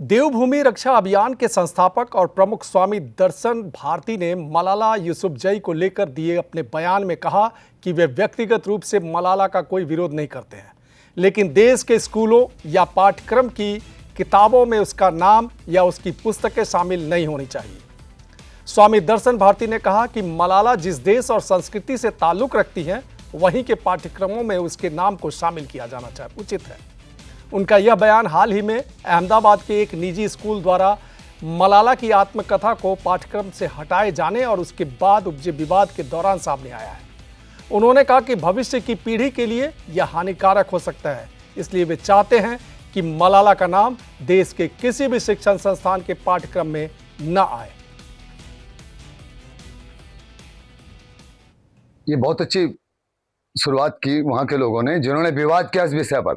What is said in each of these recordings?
देवभूमि रक्षा अभियान के संस्थापक और प्रमुख स्वामी दर्शन भारती ने मलाला यूसुफजई को लेकर दिए अपने बयान में कहा कि वे व्यक्तिगत रूप से मलाला का कोई विरोध नहीं करते हैं, लेकिन देश के स्कूलों या पाठ्यक्रम की किताबों में उसका नाम या उसकी पुस्तकें शामिल नहीं होनी चाहिए। स्वामी दर्शन भारती ने कहा कि मलाला जिस देश और संस्कृति से ताल्लुक रखती हैं, वहीं के पाठ्यक्रमों में उसके नाम को शामिल किया जाना उचित है। उनका यह बयान हाल ही में अहमदाबाद के एक निजी स्कूल द्वारा मलाला की आत्मकथा को पाठ्यक्रम से हटाए जाने और उसके बाद उपजे विवाद के दौरान सामने आया है। उन्होंने कहा कि भविष्य की पीढ़ी के लिए यह हानिकारक हो सकता है, इसलिए वे चाहते हैं कि मलाला का नाम देश के किसी भी शिक्षण संस्थान के पाठ्यक्रम में न आए। ये बहुत अच्छी शुरुआत की वहां के लोगों ने, जिन्होंने विवाद किया इस विषय पर,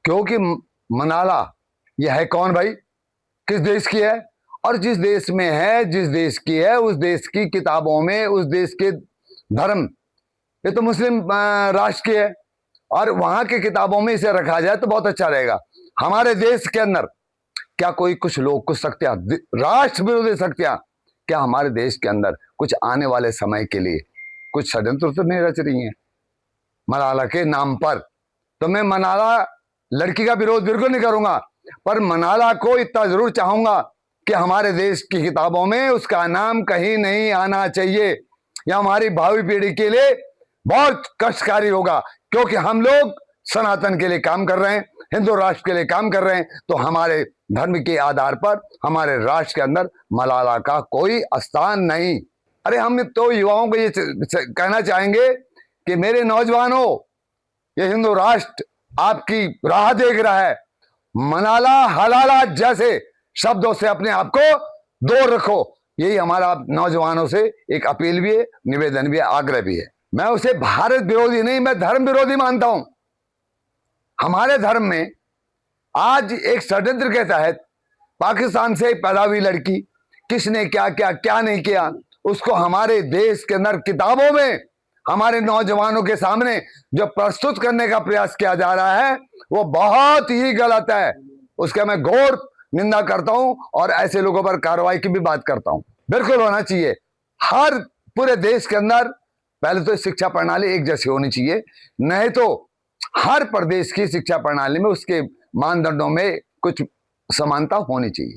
क्योंकि मलाला यह है कौन भाई, किस देश की है, और जिस देश में है, जिस देश की है, उस देश की किताबों में, उस देश के धर्म, ये तो मुस्लिम राष्ट्र की है, और वहां की किताबों में इसे रखा जाए तो बहुत अच्छा रहेगा। हमारे देश के अंदर क्या कोई कुछ लोग, कुछ शक्तियां, राष्ट्र विरोधी शक्तियां, क्या हमारे देश के अंदर कुछ आने वाले समय के लिए कुछ षड्यंत्र तो नहीं रच रही हैं मलाला के नाम पर? तो मैं मलाला लड़की का विरोध बिल्कुल नहीं करूंगा, पर मलाला को इतना जरूर चाहूंगा कि हमारे देश की किताबों में उसका नाम कहीं नहीं आना चाहिए। यह हमारी भावी पीढ़ी के लिए बहुत कष्टकारी होगा, क्योंकि हम लोग सनातन के लिए काम कर रहे हैं, हिंदू राष्ट्र के लिए काम कर रहे हैं, तो हमारे धर्म के आधार पर हमारे राष्ट्र के अंदर मलाला का कोई स्थान नहीं। अरे हम तो युवाओं को ये कहना चाहेंगे कि मेरे नौजवानों, ये हिंदू राष्ट्र आपकी राह देख रहा है। मलाला हलाला जैसे शब्दों से अपने आप को दूर रखो, यही हमारा नौजवानों से एक अपील भी है, निवेदन भी है, आग्रह भी है। मैं उसे भारत विरोधी नहीं, मैं धर्म विरोधी मानता हूं। हमारे धर्म में आज एक षड्यंत्र के तहत पाकिस्तान से पैदा हुई लड़की, किसने क्या क्या क्या नहीं किया, उसको हमारे देश के अंदर किताबों में हमारे नौजवानों के सामने जो प्रस्तुत करने का प्रयास किया जा रहा है, वो बहुत ही गलत है। उसका मैं घोर निंदा करता हूं और ऐसे लोगों पर कार्रवाई की भी बात करता हूं। बिल्कुल होना चाहिए। हर पूरे देश के अंदर पहले तो शिक्षा प्रणाली एक जैसी होनी चाहिए, नहीं तो हर प्रदेश की शिक्षा प्रणाली में उसके मानदंडों में कुछ समानता होनी चाहिए।